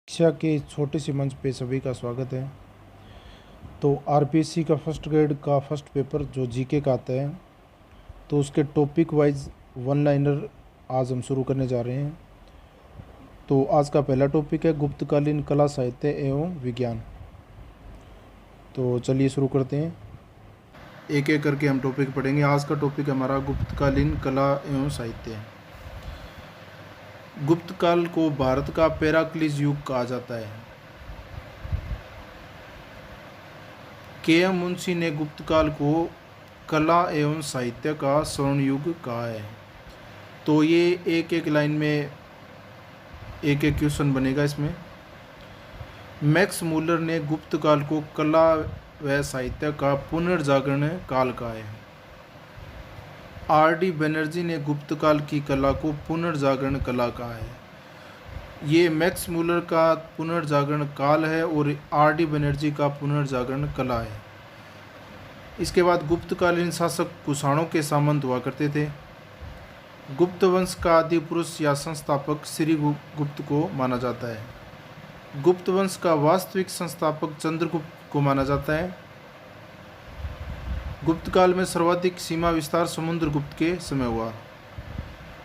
शिक्षा के छोटे से मंच पे सभी का स्वागत है। तो आरपीएससी का फर्स्ट ग्रेड का फर्स्ट पेपर जो जीके का आता है, तो उसके टॉपिक वाइज वन लाइनर आज हम शुरू करने जा रहे हैं। तो आज का पहला टॉपिक है गुप्तकालीन कला साहित्य एवं विज्ञान। तो चलिए शुरू करते हैं, एक एक करके हम टॉपिक पढ़ेंगे। आज का टॉपिक हमारा गुप्तकालीन कला एवं साहित्य है। गुप्त काल को भारत का पेराक्लिस युग कहा जाता है। के.एम. मुंशी ने गुप्त काल को कला एवं साहित्य का स्वर्ण युग कहा है। तो ये एक एक लाइन में एक एक क्वेश्चन बनेगा इसमें। मैक्स मूलर ने गुप्त काल को कला व साहित्य का पुनर्जागरण काल कहा है। आर.डी. बनर्जी ने गुप्त काल की कला को पुनर्जागरण कला कहा है। ये मैक्स मूलर का पुनर्जागरण काल है और आर.डी. बनर्जी का पुनर्जागरण कला है। इसके बाद गुप्तकालीन शासक कुषाणों के सामंत हुआ करते थे। गुप्त वंश का आदि पुरुष या संस्थापक श्री गुप्त को माना जाता है। गुप्त वंश का वास्तविक संस्थापक चंद्रगुप्त को माना जाता है। गुप्त काल में सर्वाधिक सीमा विस्तार समुद्रगुप्त के समय हुआ।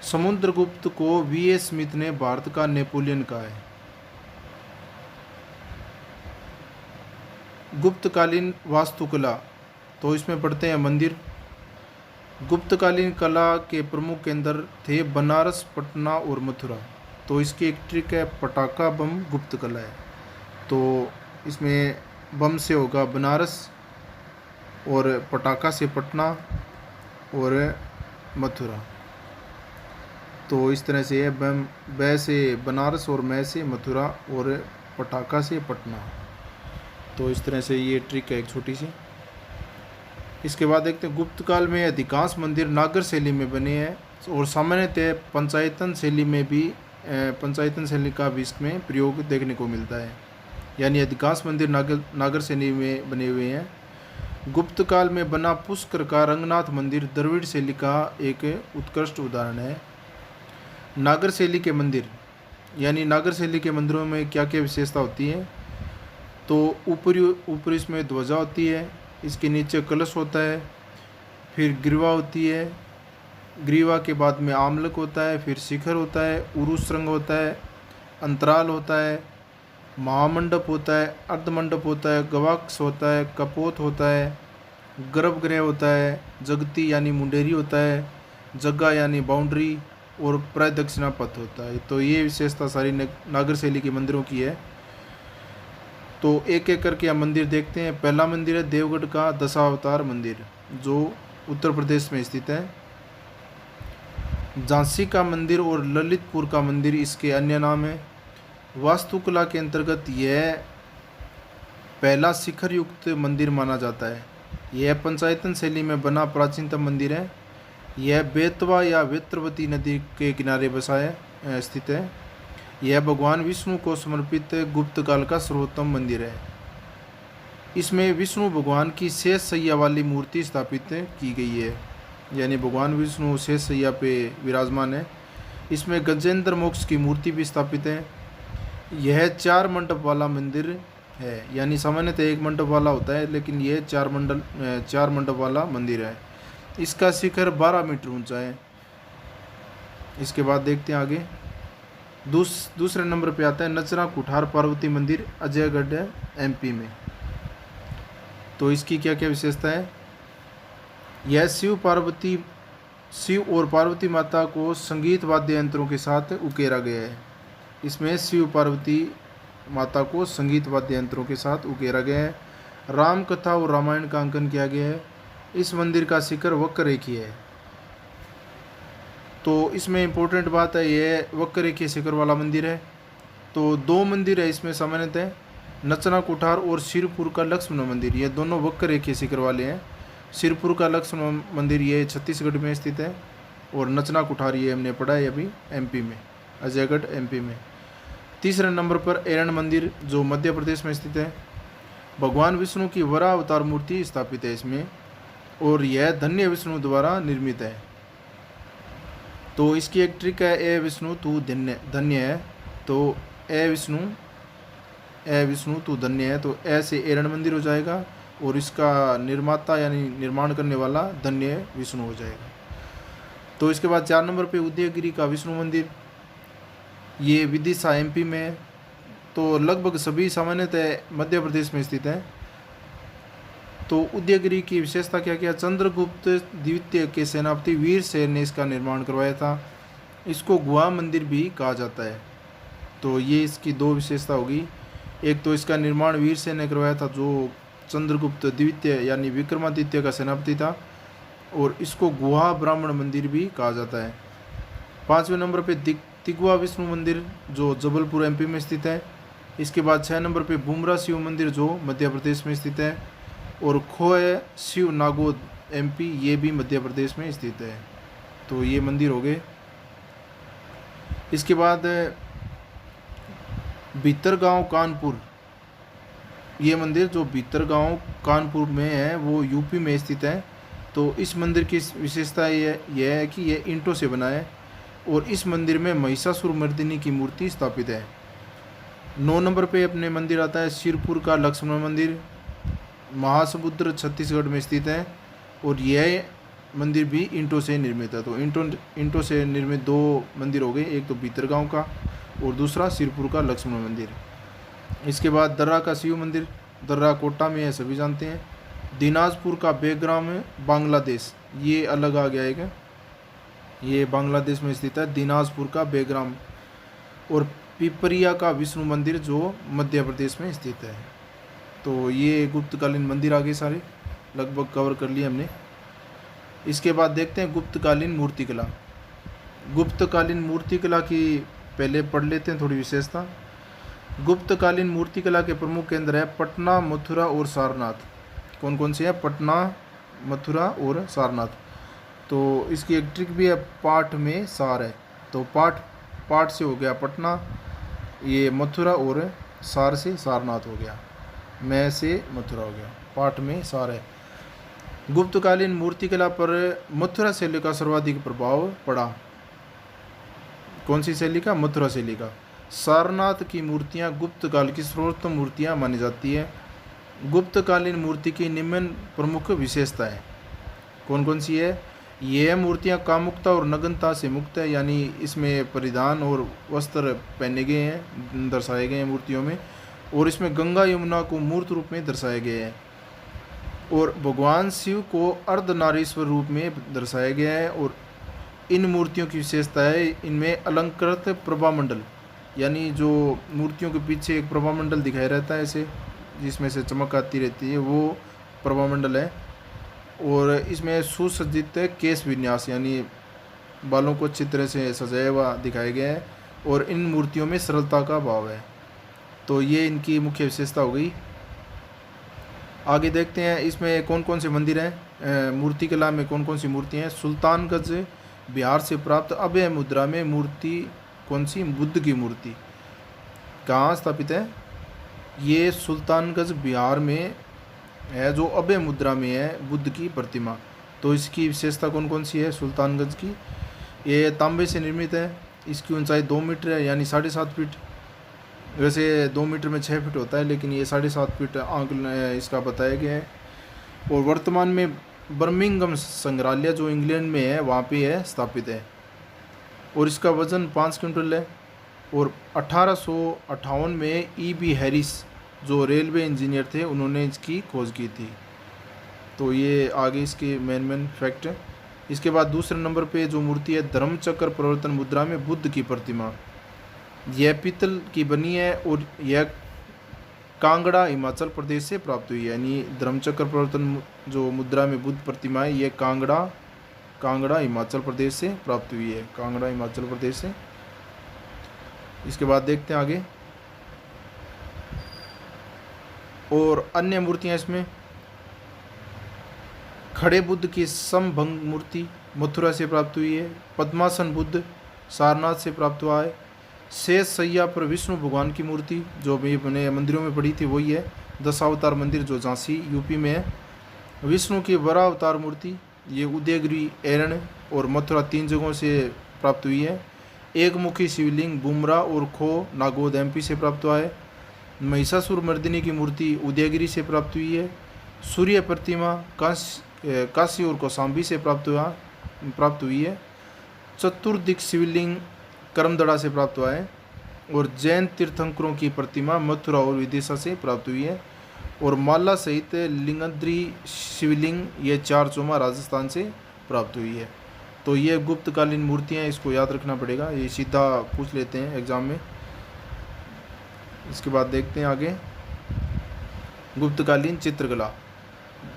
समुद्रगुप्त को वी.ए. स्मिथ ने भारत का नेपोलियन कहा है। गुप्तकालीन वास्तुकला, तो इसमें पढ़ते हैं मंदिर। गुप्तकालीन कला के प्रमुख केंद्र थे बनारस, पटना और मथुरा। तो इसकी एक ट्रिक है, पटाखा बम गुप्त कला है। तो इसमें बम से होगा बनारस और पटाखा से पटना और मथुरा। तो इस तरह से है, बम बै से बनारस और मैं से मथुरा और पटाखा से पटना। तो इस तरह से ये ट्रिक है एक छोटी सी। इसके बाद देखते हैं गुप्त काल में अधिकांश मंदिर नागर शैली में बने हैं और सामान्यतः पंचायतन शैली में भी पंचायतन शैली का भी इसमें प्रयोग देखने को मिलता है। यानी अधिकांश मंदिर नागर शैली में बने हुए हैं। गुप्त काल में बना पुष्कर का रंगनाथ मंदिर द्रविड़ शैली का एक उत्कृष्ट उदाहरण है। नागर शैली के मंदिर, यानी नागर शैली के मंदिरों में क्या क्या विशेषता होती है? तो ऊपरी इसमें ध्वजा होती है, इसके नीचे कलश होता है, फिर ग्रीवा होती है, ग्रीवा के बाद में आमलक होता है, फिर शिखर होता है, उरुस रंग होता है, अंतराल होता है, महामंडप होता है, अर्धमंडप होता है, गवाक्ष होता है, कपोत होता है, गर्भगृह होता है, जगती यानी मुंडेरी होता है, जगह यानी बाउंड्री और प्रदक्षिणा पथ होता है। तो ये विशेषता सारी नागर शैली के मंदिरों की है। तो एक एक करके हम मंदिर देखते हैं। पहला मंदिर है देवगढ़ का दशावतार मंदिर, जो उत्तर प्रदेश में स्थित है। झांसी का मंदिर और ललितपुर का मंदिर इसके अन्य नाम है। वास्तुकला के अंतर्गत यह पहला शिखर युक्त मंदिर माना जाता है। यह पंचायतन शैली में बना प्राचीनतम मंदिर है। यह बेतवा या वेत्रवती नदी के किनारे बसा है, स्थित है। यह भगवान विष्णु को समर्पित गुप्त काल का सर्वोत्तम मंदिर है। इसमें विष्णु भगवान की शेष सैया वाली मूर्ति स्थापित की गई है, यानी भगवान विष्णु शेष सैया पे विराजमान है। इसमें गजेंद्र मोक्ष की मूर्ति भी स्थापित है। यह 4 मंडप वाला मंदिर है, यानी सामान्यतः एक मंडप वाला होता है, लेकिन यह 4 मंडप वाला मंदिर है। इसका शिखर 12 मीटर ऊंचा है। इसके बाद देखते हैं आगे। दूसरे नंबर पे आता है नचना कुठार पार्वती मंदिर, अजयगढ़ एमपी में। तो इसकी क्या क्या विशेषता है? यह शिव और पार्वती माता को संगीत वाद्य यंत्रों के साथ उकेरा गया है। इसमें शिव पार्वती माता को संगीत वाद्य यंत्रों के साथ उकेरा गया है। राम कथा और रामायण का अंकन किया गया है। इस मंदिर का शिखर वक्र रेखीय है। तो इसमें इम्पोर्टेंट बात है, यह वक्र रेखीय शिखर वाला मंदिर है। तो 2 मंदिर है इसमें सामान्यतः, नचना कुठार और सिरपुर का लक्ष्मण मंदिर। ये दोनों वक्र रेखीय शिखर वाले हैं। सिरपुर का लक्ष्मण मंदिर ये छत्तीसगढ़ में स्थित है और नचना कुठार ये हमने पढ़ा है अभी एमपी में, अजयगढ़ एमपी में। तीसरे नंबर पर एरण मंदिर, जो मध्य प्रदेश में स्थित है। भगवान विष्णु की वराह अवतार मूर्ति स्थापित है इसमें और यह धन्य विष्णु द्वारा निर्मित है। तो इसकी एक ट्रिक है, ए विष्णु तू धन्य है। तो ए विष्णु ए विष्णु तू धन्य है, तो ए से एरण मंदिर हो जाएगा और इसका निर्माता यानी निर्माण करने वाला धन्य विष्णु हो जाएगा। तो इसके बाद 4 नंबर पे उदयगिरी का विष्णु मंदिर, ये विदिशा एमपी में है। तो लगभग सभी सामान्यतः मध्य प्रदेश में स्थित हैं। तो उदयगिरी की विशेषता क्या क्या? चंद्रगुप्त द्वितीय के सेनापति वीरसेन ने इसका निर्माण करवाया था। इसको गुहा मंदिर भी कहा जाता है। तो ये इसकी 2 विशेषता होगी। एक तो इसका निर्माण वीरसेन ने करवाया था जो चंद्रगुप्त द्वितीय यानी विक्रमादित्य का सेनापति था, और इसको गुहा ब्राह्मण मंदिर भी कहा जाता है। 5वें नंबर पे तिगवा विष्णु मंदिर जो जबलपुर एमपी में स्थित है। इसके बाद 6 नंबर पे बुमरा शिव मंदिर जो मध्य प्रदेश में स्थित है, और खोए शिव नागोद एमपी ये भी मध्य प्रदेश में स्थित है। तो ये मंदिर हो गए। इसके बाद भीतरगांव कानपुर, ये मंदिर जो भीतरगांव कानपुर में है वो यूपी में स्थित है। तो इस मंदिर की विशेषता यह है कि यह ईंटों से बना है, और इस मंदिर में महिषासुर मर्दिनी की मूर्ति स्थापित है। 9 नंबर पे अपने मंदिर आता है सिरपुर का लक्ष्मण मंदिर, महासमुद्र छत्तीसगढ़ में स्थित है, और यह मंदिर भी ईंटों से निर्मित है। तो ईंटों से निर्मित 2 मंदिर हो गए, एक तो भीतरगांव का और दूसरा सिरपुर का लक्ष्मण मंदिर। इसके बाद दर्रा का शिव मंदिर, दर्रा कोटा में है, सभी जानते हैं। दिनाजपुर का बेग्राम बांग्लादेश, ये अलग आ गया है, ये बांग्लादेश में स्थित है दिनाजपुर का बेग्राम। और पिपरिया का विष्णु मंदिर जो मध्य प्रदेश में स्थित है। तो ये गुप्तकालीन मंदिर आगे सारे लगभग कवर कर लिए हमने। इसके बाद देखते हैं गुप्तकालीन मूर्तिकला। गुप्तकालीन मूर्तिकला की पहले पढ़ लेते हैं थोड़ी विशेषता। गुप्तकालीन मूर्तिकला के प्रमुख केंद्र है पटना, मथुरा और सारनाथ। कौन कौन से हैं? पटना, मथुरा और सारनाथ। तो इसकी एक ट्रिक भी है, पाठ में सार है। तो पाठ से हो गया पटना, ये मथुरा, और सार से सारनाथ हो गया, मैं से मथुरा हो गया, पाठ में सार है। गुप्तकालीन मूर्तिकला पर मथुरा शैली का सर्वाधिक प्रभाव पड़ा। कौन सी शैली का? मथुरा शैली का। सारनाथ की मूर्तियां गुप्त काल की सर्वोत्तम मूर्तियां मानी जाती है। गुप्तकालीन मूर्ति की निम्न प्रमुख विशेषताएं कौन कौन सी है? यह मूर्तियां कामुकता और नग्नता से मुक्त है, यानी इसमें परिधान और वस्त्र पहने गए हैं, दर्शाए गए हैं मूर्तियों में, और इसमें गंगा यमुना को मूर्त रूप में दर्शाए गए हैं, और भगवान शिव को अर्धनारीश्वर रूप में दर्शाया गया है। और इन मूर्तियों की विशेषता है इनमें अलंकृत प्रभामंडल, यानी जो मूर्तियों के पीछे एक प्रभामंडल दिखाया रहता है ऐसे, जिसमें से चमक आती रहती है, वो प्रभामंडल है। और इसमें सुसज्जित केश विन्यास, यानी बालों को अच्छी तरह से सजाया हुआ दिखाया गया है, और इन मूर्तियों में सरलता का भाव है। तो ये इनकी मुख्य विशेषता हो गई। आगे देखते हैं इसमें कौन कौन से मंदिर हैं, मूर्तिकला में कौन कौन सी मूर्तियाँ हैं। सुल्तानगंज बिहार से प्राप्त अभय मुद्रा में मूर्ति कौन सी? बुद्ध की मूर्ति। कहाँ स्थापित है? ये सुल्तानगंज बिहार में है, जो अभय मुद्रा में है बुद्ध की प्रतिमा। तो इसकी विशेषता कौन कौन सी है सुल्तानगंज की? ये तांबे से निर्मित है, इसकी ऊंचाई 2 मीटर है, यानी 7.5 फीट। वैसे 2 मीटर में 6 फीट होता है, लेकिन ये 7.5 फीट आंकलन इसका बताया गया है। और वर्तमान में बर्मिंघम संग्रहालय जो इंग्लैंड में है वहाँ पे है स्थापित है, और इसका वज़न 5 क्विंटल है। और 1858 में E.B. हैरिस जो रेलवे इंजीनियर थे, उन्होंने इसकी खोज की थी। तो ये आगे इसके मेन फैक्ट है। इसके बाद दूसरे नंबर पे जो मूर्ति है धर्मचक्र प्रवर्तन मुद्रा में बुद्ध की प्रतिमा, यह पीतल की बनी है, और यह कांगड़ा हिमाचल प्रदेश से प्राप्त हुई है। यानी धर्मचक्र प्रवर्तन जो मुद्रा में बुद्ध प्रतिमा है, ये कांगड़ा हिमाचल प्रदेश से प्राप्त हुई है, कांगड़ा हिमाचल प्रदेश से। इसके बाद देखते हैं आगे और अन्य मूर्तियाँ। इसमें खड़े बुद्ध की समभंग मूर्ति मथुरा से प्राप्त हुई है। पद्मासन बुद्ध सारनाथ से प्राप्त हुआ है। शेष सैया पर विष्णु भगवान की मूर्ति जो भी अपने मंदिरों में पड़ी थी वही है। दशावतार मंदिर जो झांसी यूपी में है। विष्णु की वराह अवतार मूर्ति ये उदयगिरी, एरण और मथुरा 3 जगहों से प्राप्त हुई है। एक मुखी शिवलिंग बुमरा और खो नागौद एमपी से प्राप्त हुआ है। महिषासुर मर्दिनी की मूर्ति उदयगिरी से प्राप्त हुई है। सूर्य प्रतिमा काशी और कौशाम्बी से प्राप्त हुई है। चतुर्दिक शिवलिंग करमदड़ा से प्राप्त हुआ है। और जैन तीर्थंकरों की प्रतिमा मथुरा और विदिशा से प्राप्त हुई है। और माला सहित लिंगद्री शिवलिंग ये 4 चोमा राजस्थान से प्राप्त हुई है। तो ये गुप्तकालीन मूर्तियाँ, इसको याद रखना पड़ेगा, ये सीधा पूछ लेते हैं एग्ज़ाम में। इसके बाद देखते हैं आगे गुप्तकालीन चित्रकला।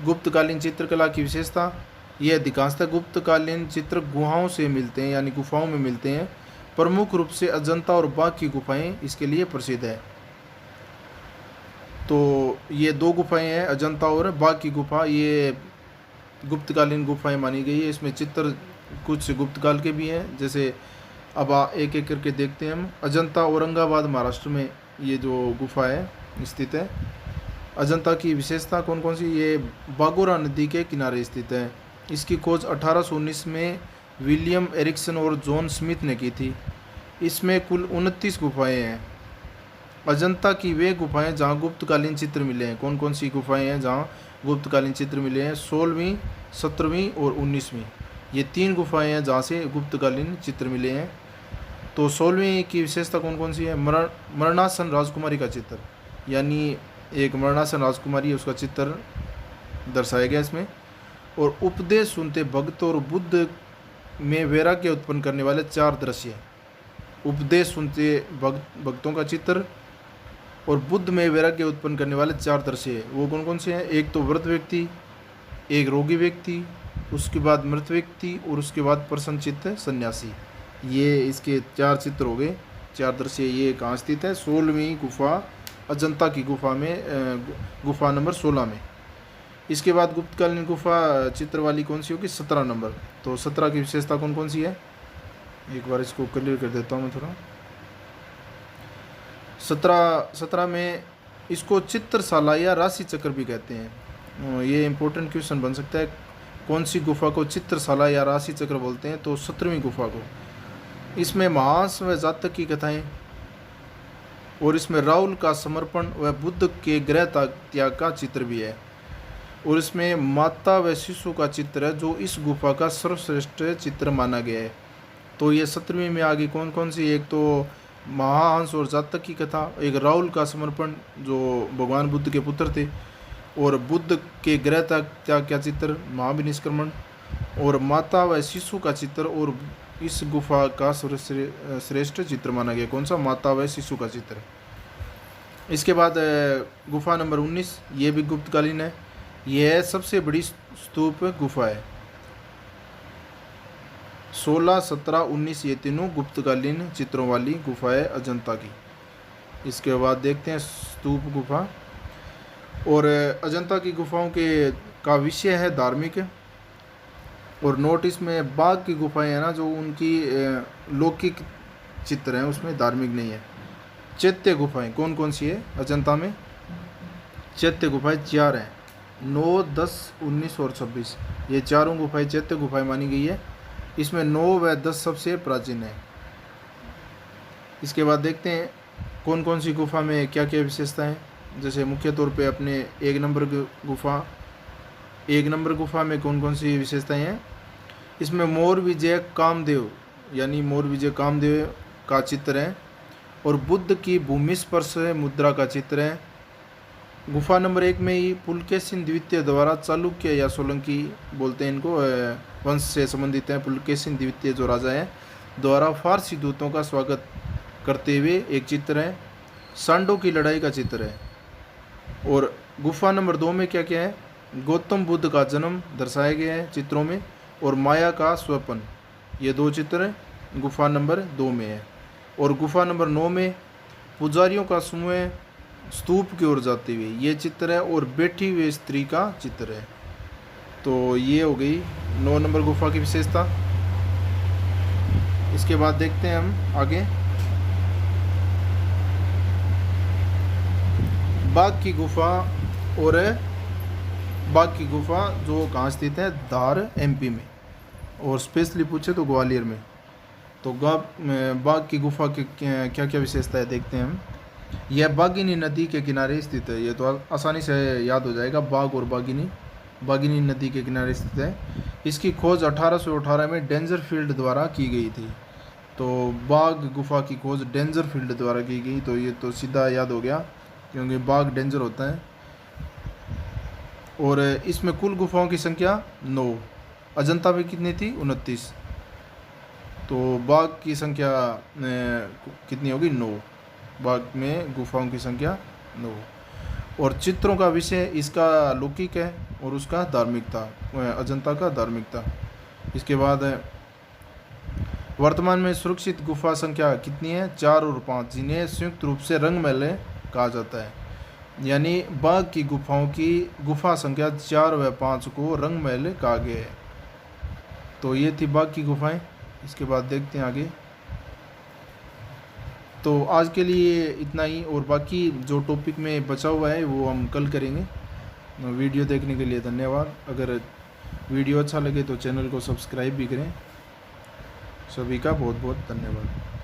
गुप्तकालीन चित्रकला की विशेषता, ये अधिकांशतः गुप्तकालीन चित्र गुहाओं से मिलते हैं, यानी गुफाओं में मिलते हैं। प्रमुख रूप से अजंता और बाघ की गुफाएं इसके लिए प्रसिद्ध है। तो ये 2 गुफाएं हैं, अजंता और बाघ की गुफा, ये गुप्तकालीन गुफाएं मानी गई है। इसमें चित्र कुछ गुप्तकाल के भी हैं, जैसे अब एक एक करके देखते हैं हम। अजंता औरंगाबाद महाराष्ट्र में ये जो गुफा है स्थित है। अजंता की विशेषता कौन कौन सी, ये बागोरा नदी के किनारे स्थित है। इसकी खोज 1819 में विलियम एरिक्सन और जॉन स्मिथ ने की थी। इसमें कुल 29 गुफाएं हैं। अजंता की वे गुफाएं जहां गुप्तकालीन चित्र मिले हैं, कौन कौन सी गुफाएं हैं जहां गुप्तकालीन चित्र मिले हैं, 16वीं, 17वीं और 19वीं। ये 3 गुफाएं हैं जहां से गुप्तकालीन चित्र मिले हैं। तो 16वीं की विशेषता कौन कौन सी है, मरणासन राजकुमारी का चित्र, यानी एक मरणासन राजकुमारी है, उसका चित्र दर्शाया गया इसमें। और उपदेश सुनते भक्त और बुद्ध में वैराग्य उत्पन्न करने वाले 4 दृश्य। उपदेश सुनते भक्तों का चित्र और बुद्ध में वैराग्य उत्पन्न करने वाले 4 दृश्य, वो कौन कौन से हैं, एक तो वृद्ध व्यक्ति, एक रोगी व्यक्ति, उसके बाद मृत व्यक्ति और उसके बाद प्रसन्नचित्त सन्यासी। ये इसके 4 चित्र हो गए, 4 दृश्य। ये कहाँ स्थित है, 16वीं गुफा अजंता की गुफा में, गुफा नंबर 16 में। इसके बाद गुप्तकालीन गुफा चित्र वाली कौन सी होगी, 17 नंबर। तो 17 की विशेषता कौन कौन सी है, एक बार इसको क्लियर कर देता हूँ मैं थोड़ा। 17 में इसको चित्रशाला या राशि चक्र भी कहते हैं। ये इंपॉर्टेंट क्वेश्चन बन सकता है, कौन सी गुफा को चित्रशाला या राशि चक्र बोलते हैं, तो 17वीं गुफा को। इसमें महास व जातक की कथाएं, और इसमें राहुल का समर्पण व बुद्ध के गृह त्याग का चित्र भी है। और इसमें माता व शिशु का चित्र है, जो इस गुफा का सर्वश्रेष्ठ चित्र माना गया है। तो ये 17वीं में आगे कौन कौन सी, एक तो महाहंस और जातक की कथा, एक राहुल का समर्पण जो भगवान बुद्ध के पुत्र थे, और बुद्ध के गृह त्याग का चित्र महाविनिष्क्रमण, और माता व शिशु का चित्र, और इस गुफा का सर्वश्रेष्ठ चित्र माना गया, कौन सा, माता व शिशु का चित्र। इसके बाद गुफा नंबर 19, ये भी गुप्तकालीन है। यह सबसे बड़ी स्तूप गुफा है। 16, 17, 19 ये तीनों गुप्तकालीन चित्रों वाली गुफा है अजंता की। इसके बाद देखते हैं स्तूप गुफा। और अजंता की गुफाओं के का विषय है धार्मिक, और नोटिस में बाघ की गुफाएं हैं ना, जो उनकी लौकिक चित्र हैं, उसमें धार्मिक नहीं है। चैत्य गुफाएं कौन कौन सी है अजंता में, चैत्य गुफाएं 4 हैं, 9, 10, 19 और 26। ये चारों गुफाएं चैत्य गुफाएं मानी गई है। इसमें 9 व 10 सबसे प्राचीन है। इसके बाद देखते हैं कौन कौन सी गुफा में क्या क्या विशेषताएं, जैसे मुख्य तौर पे अपने 1 नंबर गुफा में कौन कौन सी विशेषताएं हैं। इसमें मोर विजय कामदेव, यानी मोर विजय कामदेव का चित्र है, और बुद्ध की भूमि स्पर्श मुद्रा का चित्र है। गुफा नंबर 1 में ही पुलकेशिन द्वितीय द्वारा चालुक्य या सोलंकी बोलते हैं इनको, वंश से संबंधित हैं। पुलकेशिन द्वितीय जो राजा हैं द्वारा फारसी दूतों का स्वागत करते हुए एक चित्र है। सांडों की लड़ाई का चित्र है। और गुफा नंबर 2 में क्या क्या है, गौतम बुद्ध का जन्म दर्शाया गया है चित्रों में, और माया का स्वपन, ये 2 चित्र गुफा नंबर 2 में है। और गुफा नंबर 9 में पुजारियों का समूह स्तूप की ओर जाते हुए ये चित्र है, और बैठी हुई स्त्री का चित्र है। तो ये हो गई 9 नंबर गुफा की विशेषता। इसके बाद देखते हैं हम आगे बाघ की गुफा। और बाघ की गुफा जो कहाँ स्थित है, धार एमपी में, और स्पेशली पूछे तो ग्वालियर में। तो बाघ की गुफा की क्या क्या विशेषता है देखते हैं हम। यह बागिनी नदी के किनारे स्थित है। ये तो आसानी से याद हो जाएगा, बाग और बागिनी, बागिनी नदी के किनारे स्थित है। इसकी खोज 1818 में डेंजरफील्ड द्वारा की गई थी। तो बाघ गुफा की खोज डेंजरफील्ड द्वारा की गई, तो ये तो सीधा याद हो गया क्योंकि बाघ डेंजर होता है। और इसमें कुल गुफाओं की संख्या 9, अजंता में कितनी थी 29, तो बाघ की संख्या कितनी होगी 9, बाघ में गुफाओं की संख्या 9। और चित्रों का विषय इसका लौकिक है और उसका धार्मिकता, अजंता का धार्मिकता। इसके बाद वर्तमान में सुरक्षित गुफा संख्या कितनी है 4 और 5, जिन्हें संयुक्त रूप से रंगमहल कहा जाता है। यानी बाघ की गुफाओं की गुफा संख्या 4 व 5 को रंगमहल कहा गया है। तो ये थी बाघ की गुफाएं। इसके बाद देखते हैं आगे। तो आज के लिए इतना ही, और बाकी जो टॉपिक में बचा हुआ है वो हम कल करेंगे। वीडियो देखने के लिए धन्यवाद। अगर वीडियो अच्छा लगे तो चैनल को सब्सक्राइब भी करें। सभी का बहुत बहुत धन्यवाद।